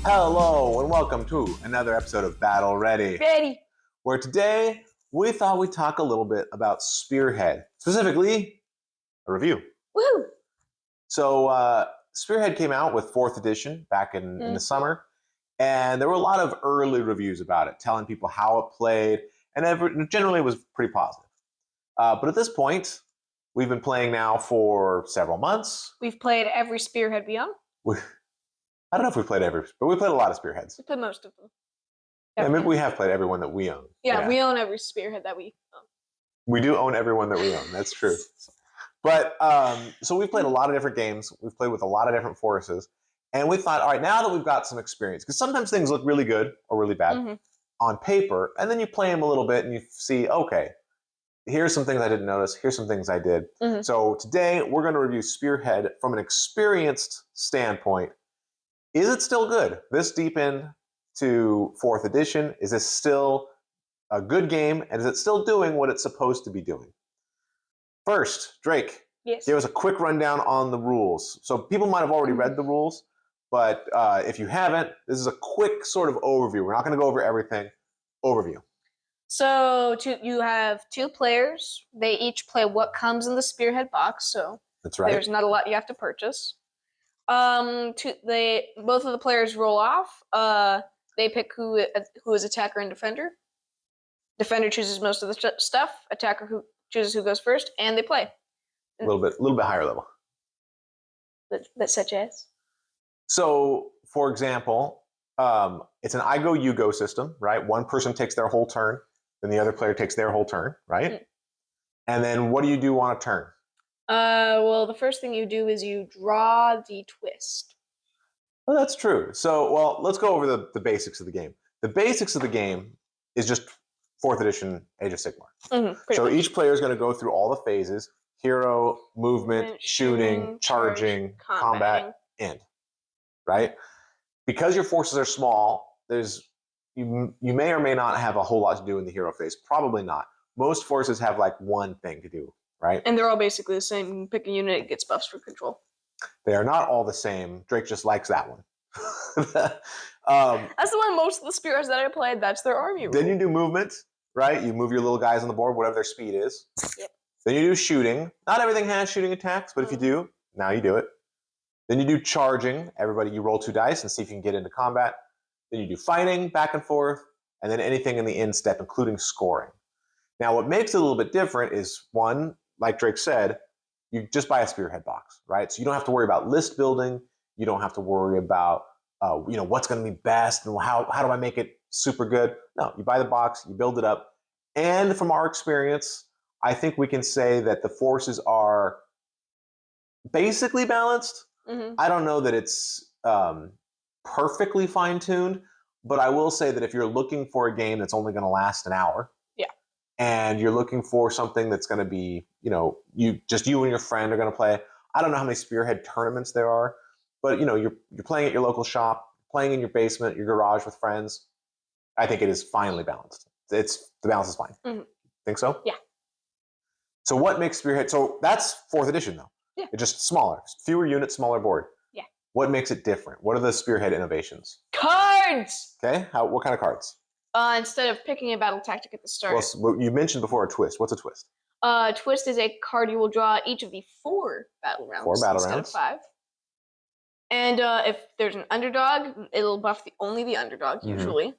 Hello and welcome to another episode of Battle Ready, where today we thought we'd talk a little bit about Spearhead, specifically a review. Woo! So Spearhead came out with 4th edition back in the summer, and there were a lot of early reviews about it, telling people how it played, and generally it was pretty positive. But at this point, we've been playing now for several months. We've played every Spearhead we own. I don't know if we played every, but we played a lot of Spearheads. We played most of them. Yeah, maybe we have played every one that we own. Yeah, we own every Spearhead that we own. We do own every one that we own. That's true. But so we've played a lot of different games. We've played with a lot of different forces. And we thought, all right, now that we've got some experience, because sometimes things look really good or really bad on paper, and then you play them a little bit and you see, okay, here's some things I didn't notice. Here's some things I did. So today we're going to review Spearhead from an experienced standpoint. Is it still good? This deep into 4th edition, is this still a good game? And is it still doing what it's supposed to be doing? First, Drake, give us a quick rundown on the rules. So people might have already read the rules, but if you haven't, this is a quick sort of overview. We're not going to go over everything. Overview. So you have 2 players. They each play what comes in the Spearhead box. So that's right. There's not a lot you have to purchase. Both of the players roll off. They pick who is attacker and defender. Defender chooses most of the stuff. Attacker who chooses who goes first, and they play. A little bit higher level. That's such as. So, for example, it's an I go you go system, right? One person takes their whole turn, then the other player takes their whole turn, right? And then what do you do on a turn? Well, the first thing you do is you draw the twist. Well, that's true. So, well, let's go over the basics of the game. The basics of the game is just 4th edition Age of Sigmar. So much. Each player is going to go through all the phases: hero, movement, shooting, charging, combat, end. Right? Because your forces are small, you may or may not have a whole lot to do in the hero phase. Probably not. Most forces have like one thing to do. Right? And they're all basically the same. You can pick a unit, it gets buffs for control. They are not all the same. Drake just likes that one. That's the one most of the Spearheads that I played, that's their army rule. Then you do movement, right? You move your little guys on the board, whatever their speed is. Yep. Then you do shooting. Not everything has shooting attacks, but if you do, now you do it. Then you do charging. Everybody, you roll 2 dice and see if you can get into combat. Then you do fighting, back and forth, and then anything in the end step, including scoring. Now, what makes it a little bit different is, one, like Drake said, you just buy a Spearhead box, right? So you don't have to worry about list building. You don't have to worry about, what's going to be best and how do I make it super good? No, you buy the box, you build it up. And from our experience, I think we can say that the forces are basically balanced. I don't know that it's perfectly fine-tuned, but I will say that if you're looking for a game that's only going to last an hour, and you're looking for something that's going to be, you and your friend are going to play. I don't know how many Spearhead tournaments there are, but you're playing at your local shop, playing in your basement, your garage with friends. I think it is finely balanced. The balance is fine. Think so? Yeah. So what makes Spearhead? So that's 4th edition though. Yeah. It's just smaller, fewer units, smaller board. Yeah. What makes it different? What are the Spearhead innovations? Cards. Okay. What kind of cards? Instead of picking a battle tactic at the start. Well, you mentioned before a twist. What's a twist? Twist is a card you will draw each of the 4 battle rounds. 4 battle instead rounds. Of 5. And if there's an underdog, it'll buff only the underdog usually.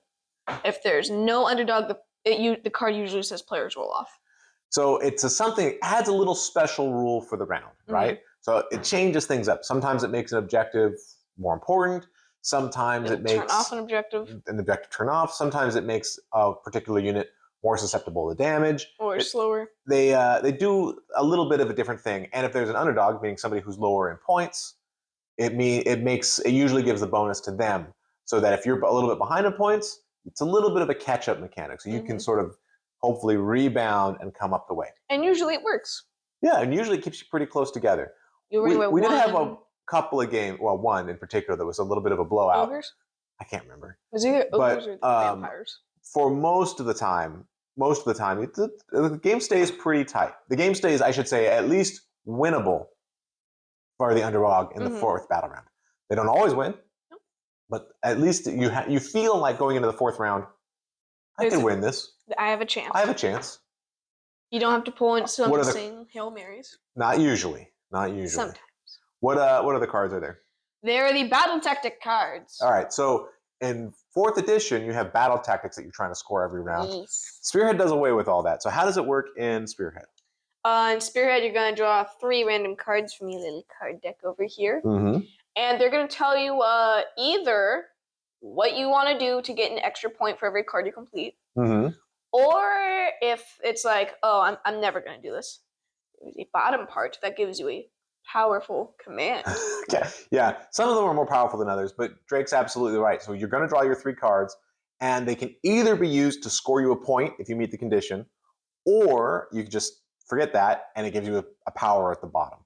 If there's no underdog, the card usually says players roll off. So it adds a little special rule for the round, right? So it changes things up. Sometimes it makes an objective more important. Sometimes it makes turn off an objective. An objective turn off. Sometimes it makes a particular unit more susceptible to damage. Or slower. They do a little bit of a different thing. And if there's an underdog, meaning somebody who's lower in points, it usually gives the bonus to them. So that if you're a little bit behind in points, it's a little bit of a catch-up mechanic. So you can sort of hopefully rebound and come up the way. And usually it works. Yeah, and usually it keeps you pretty close together. We did have a couple of games, well, one in particular that was a little bit of a blowout. Ogres? I can't remember. It was either ogres or vampires. For most of the time, the game stays pretty tight. The game stays, I should say, at least winnable for the underdog in the 4th battle round. They don't always win, but at least you feel like going into the fourth round, I can win this. I have a chance. I have a chance. You don't have to pull into some sing Hail Marys. Not usually. Not usually. Sometimes. What other cards are there? They're the battle tactic cards. All right, so in 4th edition, you have battle tactics that you're trying to score every round. Yes. Spearhead does away with all that. So how does it work in Spearhead? In Spearhead, you're going to draw 3 random cards from your little card deck over here. Mm-hmm. And they're going to tell you either what you want to do to get an extra point for every card you complete, mm-hmm. or if it's like, oh, I'm never going to do this. There's a bottom part that gives you a powerful command. Yeah, some of them are more powerful than others, but Drake's absolutely right. So you're going to draw your 3 cards, and they can either be used to score you a point if you meet the condition, or you can just forget that, and it gives you a power at the bottom.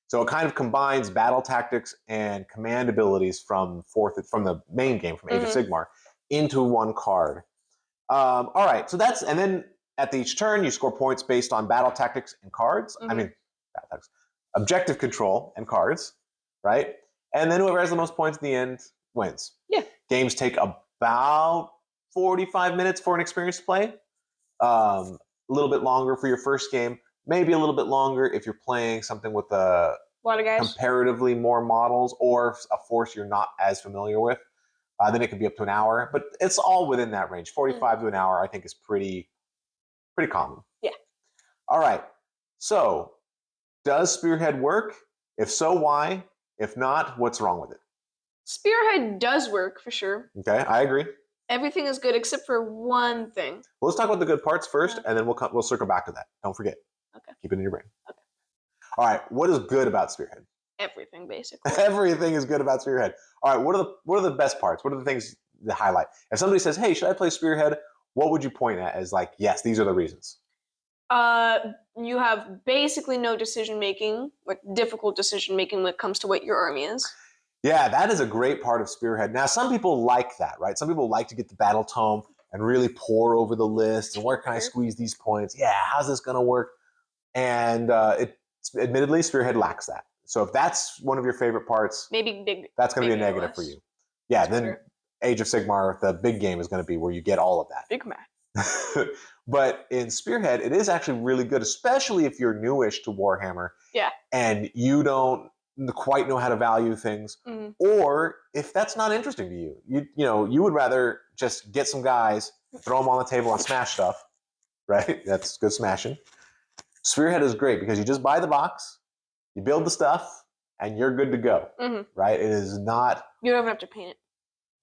So it kind of combines battle tactics and command abilities from the main game, from Age of Sigmar, into one card. All right, so and then at each turn, you score points based on battle tactics and cards. I mean, battle tactics. Objective control and cards, right? And then whoever has the most points at the end wins. Yeah. Games take about 45 minutes for an experienced play. A little bit longer for your first game. Maybe a little bit longer if you're playing something with a lot of guys, comparatively more models, or a force you're not as familiar with. Then it could be up to an hour, but it's all within that range. 45 to an hour, I think, is pretty common. Yeah. All right. So, does Spearhead work? If so, why? If not, what's wrong with it? Spearhead does work for sure. Okay, I agree. Everything is good except for one thing. Well, let's talk about the good parts first, and then we'll circle back to that. Don't forget. Okay. Keep it in your brain. Okay. All right. What is good about Spearhead? Everything, basically. Everything is good about Spearhead. All right. What are the best parts? What are the things to highlight? If somebody says, "Hey, should I play Spearhead?" What would you point at as like, yes, these are the reasons? You have basically no decision making, or difficult decision making when it comes to what your army is. Yeah, that is a great part of Spearhead. Now, some people like that, right? Some people like to get the battle tome and really pour over the list and where can I squeeze these points? Yeah, how's this going to work? And admittedly, Spearhead lacks that. So if that's one of your favorite parts, that's going to be a negative for you. Yeah, then Age of Sigmar, the big game, is going to be where you get all of that. Big man. But in Spearhead, it is actually really good, especially if you're newish to Warhammer. Yeah. And you don't quite know how to value things, or if that's not interesting to you, you would rather just get some guys, throw them on the table and smash stuff, right? That's good smashing. Spearhead is great because you just buy the box, you build the stuff, and you're good to go, right? It is not. You don't even have to paint it.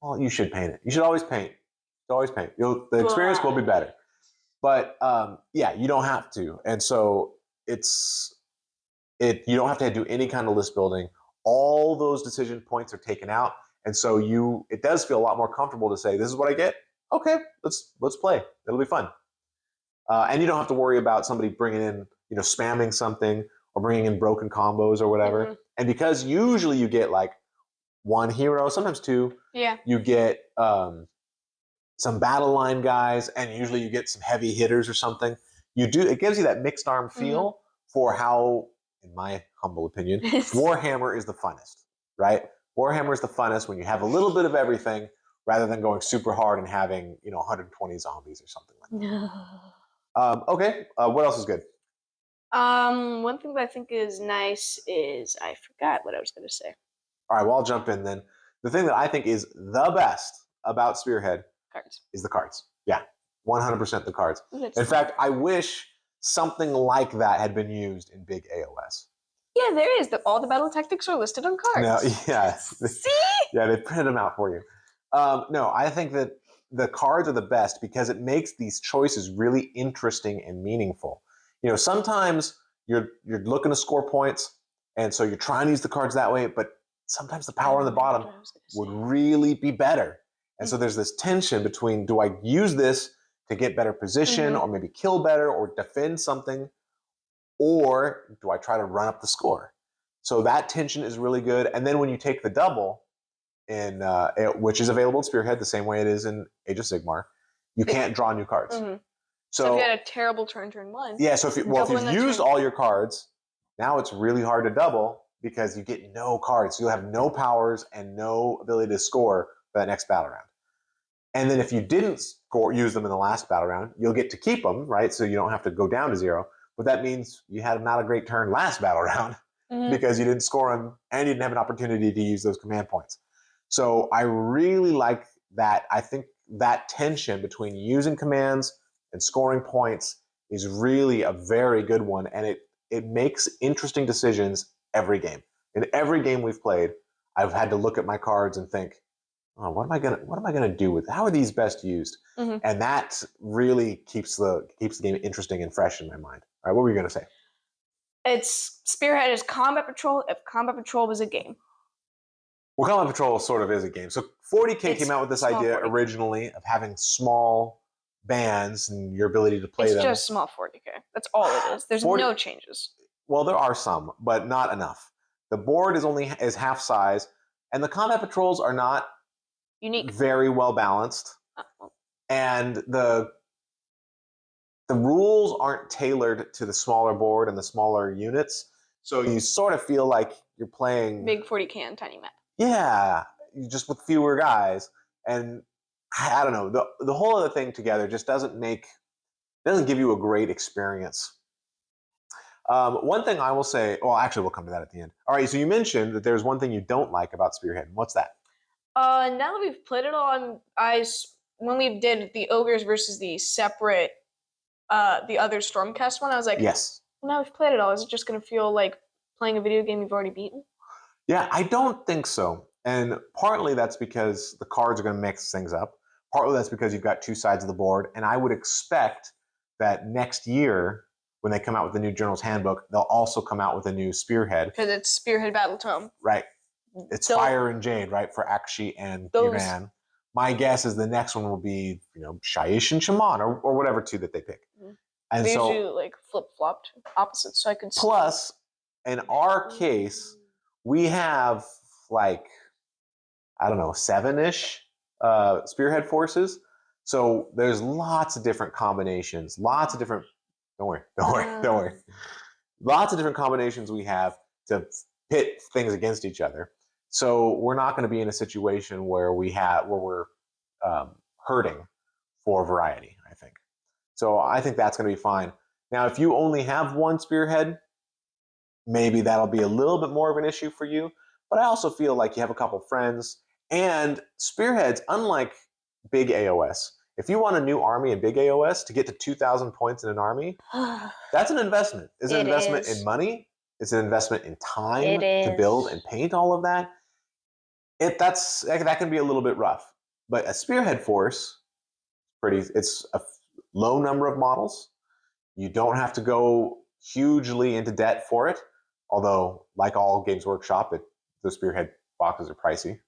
Well, you should paint it. You should always paint. Always paint. The experience will be better, but yeah, you don't have to, and so you don't have to do any kind of list building. All those decision points are taken out, and so it does feel a lot more comfortable to say, "This is what I get. Okay, let's play. It'll be fun." And you don't have to worry about somebody bringing in, spamming something or bringing in broken combos or whatever. And because usually you get like one hero, sometimes 2. Yeah. You get some battle line guys, and usually you get some heavy hitters or something. It gives you that mixed arm feel for how, in my humble opinion, Warhammer is the funnest, right? Warhammer is the funnest when you have a little bit of everything rather than going super hard and having, 120 zombies or something like that. Okay, what else is good? One thing that I think is nice is I forgot what I was going to say. All right, well, I'll jump in then. The thing that I think is the best about Spearhead is the cards. Yeah, 100% the cards. In fact, I wish something like that had been used in big AOS. Yeah, there is. All the battle tactics are listed on cards. No, yeah. See? Yeah, they printed them out for you. No, I think that the cards are the best because it makes these choices really interesting and meaningful. Sometimes you're looking to score points, and so you're trying to use the cards that way, but sometimes the power on the bottom would really be better. And so there's this tension between, do I use this to get better position or maybe kill better or defend something, or do I try to run up the score? So that tension is really good. And then when you take the double, which is available in Spearhead the same way it is in Age of Sigmar, you can't draw new cards. So if you had a terrible turn 1. Yeah, so if you've used all your cards, now it's really hard to double because you get no cards. You'll have no powers and no ability to score for that next battle round. And then if you didn't use them in the last battle round, you'll get to keep them, right? So you don't have to go down to 0. But that means you had not a great turn last battle round because you didn't score them and you didn't have an opportunity to use those command points. So I really like that. I think that tension between using commands and scoring points is really a very good one. And it makes interesting decisions every game. In every game we've played, I've had to look at my cards and think, oh, what am I gonna do with? How are these best used? And that really keeps the game interesting and fresh in my mind. All right, what were you gonna say? It's Spearhead is Combat Patrol if Combat Patrol was a game. Well, Combat Patrol sort of is a game. So 40K came out with this idea 40K. originally of having small bands and your ability to play them. It's just small 40K. That's all it is. There's no changes. Well, there are some, but not enough. The board is half size, and the Combat Patrols are not unique, very well balanced, and the rules aren't tailored to the smaller board and the smaller units. So you sort of feel like you're playing big 40K and tiny map. Yeah, just with fewer guys, and I don't know, the whole other thing together just doesn't give you a great experience. One thing I will say, well, actually, we'll come to that at the end. All right, so you mentioned that there's one thing you don't like about Spearhead. What's that? Now that we've played it all, when we did the ogres versus the separate, the other Stormcast one, I was like, yes. Well, now we've played it all. Is it just going to feel like playing a video game you've already beaten? Yeah, I don't think so. And partly that's because the cards are going to mix things up. Partly that's because you've got two sides of the board. And I would expect that next year, when they come out with the new General's Handbook, they'll also come out with a new Spearhead. Because it's Spearhead Battle Tome. Right. It's Fire and Jade, right, for Akshi and Yuvan. My guess is the next one will be, Shaiish and Shaman, or whatever two that they pick. And they usually like flip-flopped opposites, so I could. Plus, in our case, we have like, I don't know, 7-ish Spearhead forces. So there's lots of different combinations, lots of different. Don't worry. Lots of different combinations we have to pit things against each other. So we're not going to be in a situation where we're hurting for variety, I think. So I think that's going to be fine. Now, if you only have one Spearhead, maybe that'll be a little bit more of an issue for you. But I also feel like you have a couple friends. And Spearheads, unlike big AOS, if you want a new army in big AOS to get to 2,000 points in an army, that's an investment. It's an investment in money. It's an investment in time to build and paint all of that. That can be a little bit rough. But a Spearhead force, it's a low number of models. You don't have to go hugely into debt for it. Although, like all Games Workshop, the Spearhead boxes are pricey.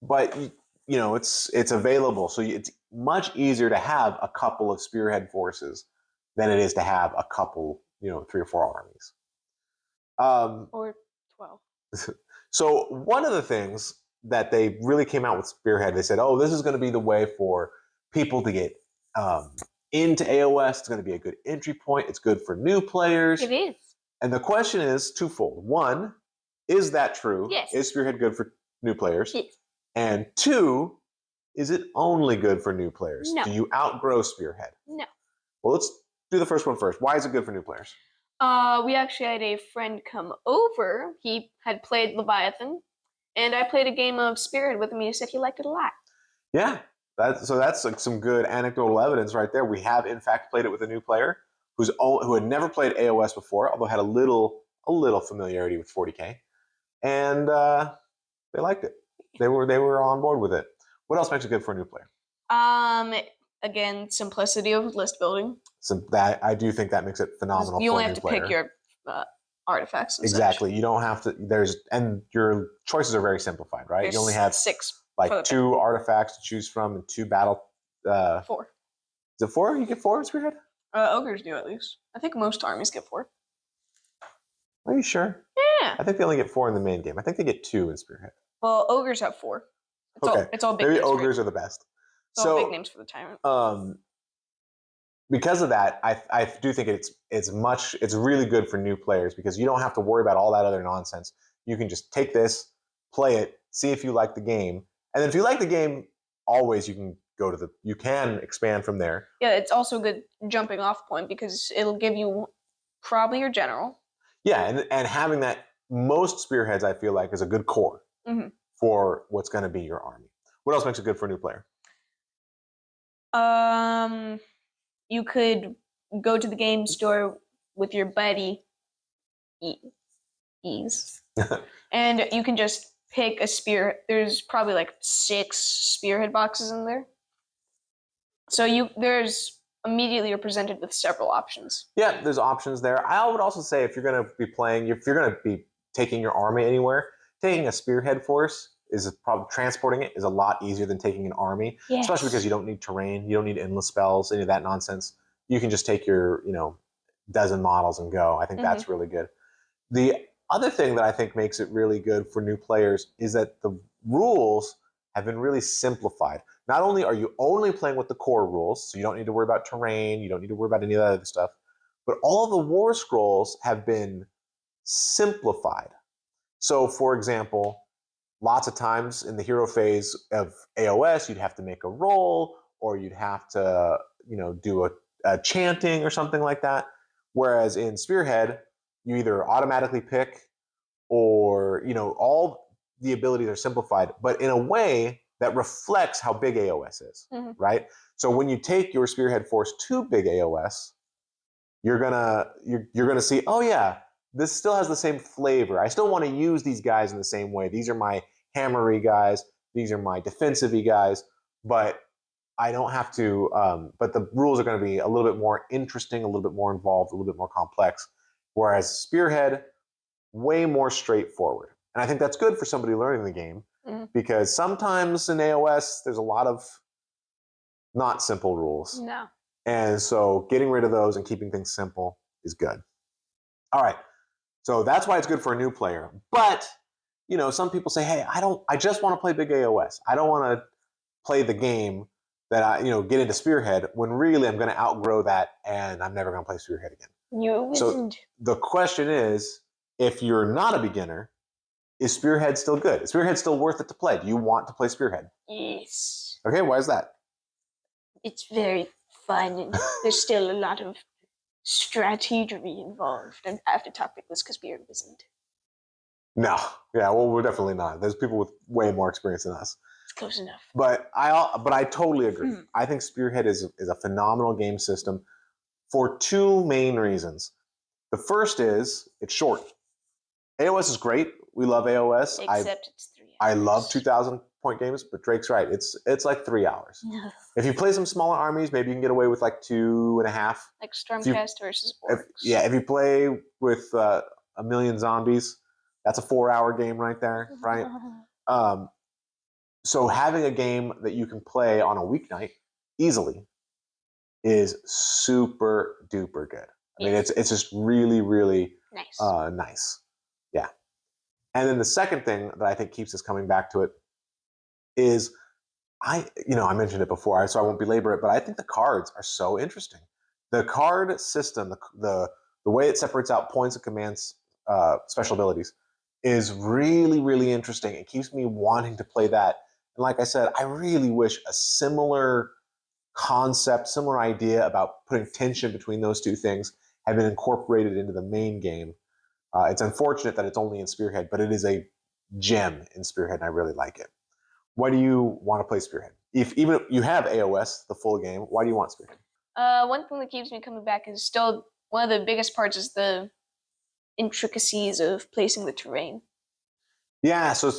But it's available, so it's much easier to have a couple of Spearhead forces than it is to have a couple, 3 or 4 armies. Or 12. So one of the things that they really came out with Spearhead, they said, oh, this is going to be the way for people to get into AOS. It's going to be a good entry point. It's good for new players. It is. And the question is twofold. One, is that true? Yes. Is Spearhead good for new players? Yes. And 2, is it only good for new players? No. Do you outgrow Spearhead? No. Well, let's do the first one first. Why is it good for new players? We actually had a friend come over. He had played Leviathan, and I played a game of Spearhead with him. He said he liked it a lot. Yeah. That's like some good anecdotal evidence right there. We have, in fact, played it with a new player who had never played AOS before, although had a little familiarity with 40K, and they liked it. They were on board with it. What else makes it good for a new player? Again, simplicity of list building. So that I do think that makes it phenomenal. You only have to pick your artifacts. Exactly. Such. You don't have to. And your choices are very simplified, right? You only have 6, like 2 artifacts to choose from and 2 battle. 4. Is it 4? You get 4 in Spearhead? Ogres do at least. I think most armies get 4. Are you sure? Yeah. I think they only get 4 in the main game. I think they get 2 in Spearhead. Well, ogres have 4. It's all big. Maybe ogres are the best. It's all big names for the tyrant. Because of that, I do think it's really good for new players because you don't have to worry about all that other nonsense. You can just take this, play it, see if you like the game, and then if you like the game, always you can expand from there. Yeah, it's also a good jumping off point because it'll give you probably your general. Yeah, and having that, most spearheads I feel like is a good core for what's going to be your army. What else makes it good for a new player? You could go to the game store with your buddy, Ease, and you can just pick a spear. There's probably like 6 spearhead boxes in there, so there's immediately you're presented with several options. Yeah, there's options there. I would also say if you're going to be playing, if you're going to be taking your army anywhere, taking a spearhead force is probably transporting it is a lot easier than taking an army, Yes. especially because you don't need terrain, you don't need endless spells, any of that nonsense. You can just take your dozen models and go. I think that's really good. The other thing that I think makes it really good for new players is that the rules have been really simplified. Not only are you only playing with the core rules, so you don't need to worry about terrain, you don't need to worry about any of that other stuff, but all the war scrolls have been simplified. So, for example, lots of times in the hero phase of AOS, you'd have to make a roll, or you'd have to, do a chanting or something like that. Whereas in Spearhead, you either automatically pick, or all the abilities are simplified, but in a way that reflects how big AOS is, right? So when you take your Spearhead force to big AOS, you're gonna see, oh yeah, this still has the same flavor. I still want to use these guys in the same way. These are my hammery guys. These are my defensive-y guys. But I don't have to. But the rules are going to be a little bit more interesting, a little bit more involved, a little bit more complex. Whereas Spearhead, way more straightforward. And I think that's good for somebody learning the game because sometimes in AOS there's a lot of not simple rules. No. And so getting rid of those and keeping things simple is good. All right. So that's why it's good for a new player. But, some people say, hey, I just want to play big AOS. I don't want to play the game that get into Spearhead when really I'm going to outgrow that and I'm never going to play Spearhead again. You're a wizard. So the question is, if you're not a beginner, is Spearhead still good? Is Spearhead still worth it to play? Do you want to play Spearhead? Yes. Okay, why is that? It's very fun, and there's still a lot of strategy involved. And I have to talk like this because Beard isn't. No, yeah, well, we're definitely not. There's people with way more experience than us. It's close enough. But I totally agree. I think Spearhead is a phenomenal game system for 2 main reasons. The first is it's short. AOS is great. We love AOS. Except it's 3 hours. I love 2,000-point games, but Drake's right. It's like 3 hours. No. If you play some smaller armies, maybe you can get away with like 2.5. Like Stormcast versus Orcs. If you play with a million zombies, that's a 4-hour game right there, right? So having a game that you can play on a weeknight easily is super duper good. I mean, it's just really, really nice. Yeah. And then the second thing that I think keeps us coming back to it is I mentioned it before, so I won't belabor it, but I think the cards are so interesting. The card system, the way it separates out points and commands, special abilities, is really, really interesting. It keeps me wanting to play that. And like I said, I really wish a similar concept, similar idea about putting tension between those two things had been incorporated into the main game. It's unfortunate that it's only in Spearhead, but it is a gem in Spearhead, and I really like it. Why do you want to play Spearhead? Even if you have AOS, the full game, why do you want Spearhead? One thing that keeps me coming back is still one of the biggest parts is the intricacies of placing the terrain. Yeah, so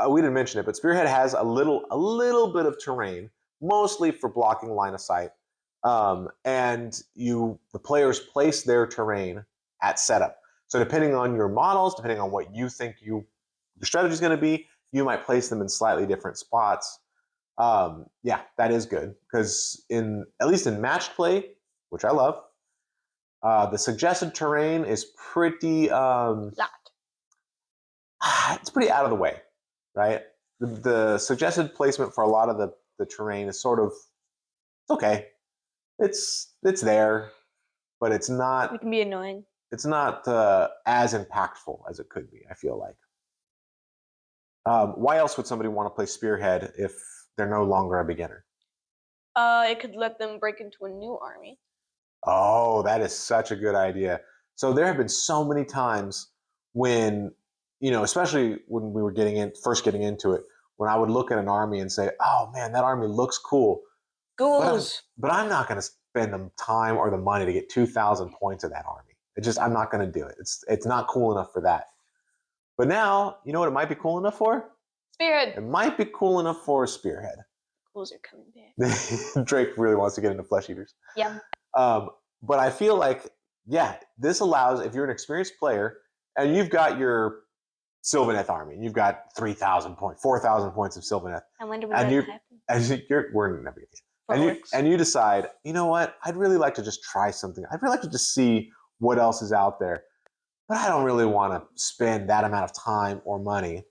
we didn't mention it, but Spearhead has a little bit of terrain, mostly for blocking line of sight. And the players place their terrain at setup. So depending on your models, depending on what you think your strategy is going to be, you might place them in slightly different spots. Yeah, that is good because at least in matched play, which I love, the suggested terrain is pretty it's pretty out of the way, right? The suggested placement for a lot of the terrain is sort of it's okay. It's there, but it's not. It can be annoying. It's not as impactful as it could be. I feel like. Why else would somebody want to play Spearhead if they're no longer a beginner? It could let them break into a new army. Oh, that is such a good idea. So there have been so many times when, especially when we were first getting into it, when I would look at an army and say, "Oh man, that army looks cool," Ghouls. but I'm not going to spend the time or the money to get 2,000 points of that army. I'm not going to do it. It's not cool enough for that. But now, you know what it might be cool enough for? Spearhead. It might be cool enough for a Spearhead. Ghouls are coming back. Drake really wants to get into flesh eaters. Yeah. But I feel like, yeah, this allows, if you're an experienced player and you've got your Sylvaneth army, you've got 3,000 points, 4,000 points of Sylvaneth. I wonder when that happens. We're never gonna get and you decide, you know what, I'd really like to just try something. I'd really like to just see what else is out there. But I don't really want to spend that amount of time or money.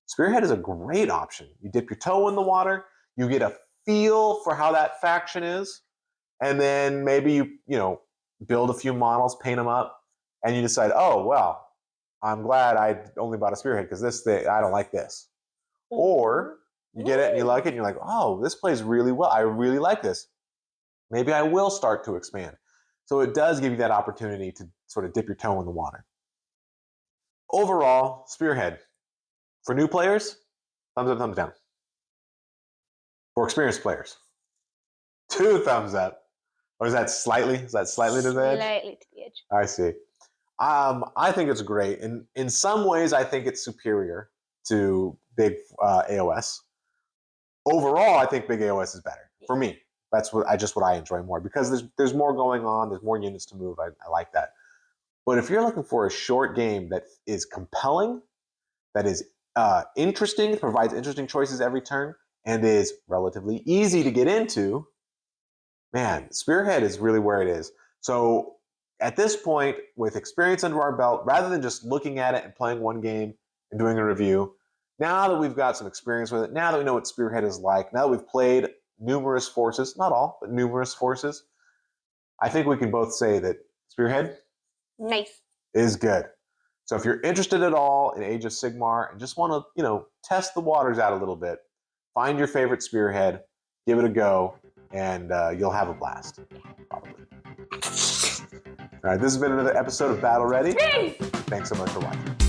Spearhead is a great option. You dip your toe in the water, you get a feel for how that faction is, and then maybe you build a few models, paint them up, and you decide, oh well, I'm glad I only bought a Spearhead because this thing I don't like this. Or you get it and you like it and you're like, oh, this plays really well. I really like this. Maybe I will start to expand. So it does give you that opportunity to sort of dip your toe in the water. Overall, Spearhead. For new players, thumbs up, thumbs down. For experienced players, 2 thumbs up. Or is that slightly? Is that slightly to the edge? Slightly to the edge. I see. I think it's great. And in some ways, I think it's superior to big AOS. Overall, I think big AOS is better for me. That's what I enjoy more because there's more going on. There's more units to move. I like that. But if you're looking for a short game that is compelling, that is interesting, provides interesting choices every turn, and is relatively easy to get into, man, Spearhead is really where it is. So at this point, with experience under our belt, rather than just looking at it and playing one game and doing a review, now that we've got some experience with it, now that we know what Spearhead is like, now that we've played numerous forces, not all, but numerous forces, I think we can both say that Spearhead Nice. is good. So if you're interested at all in Age of Sigmar and just want to, test the waters out a little bit, find your favorite Spearhead, give it a go, and you'll have a blast, probably. All right, this has been another episode of Battle Ready. Thanks so much for watching.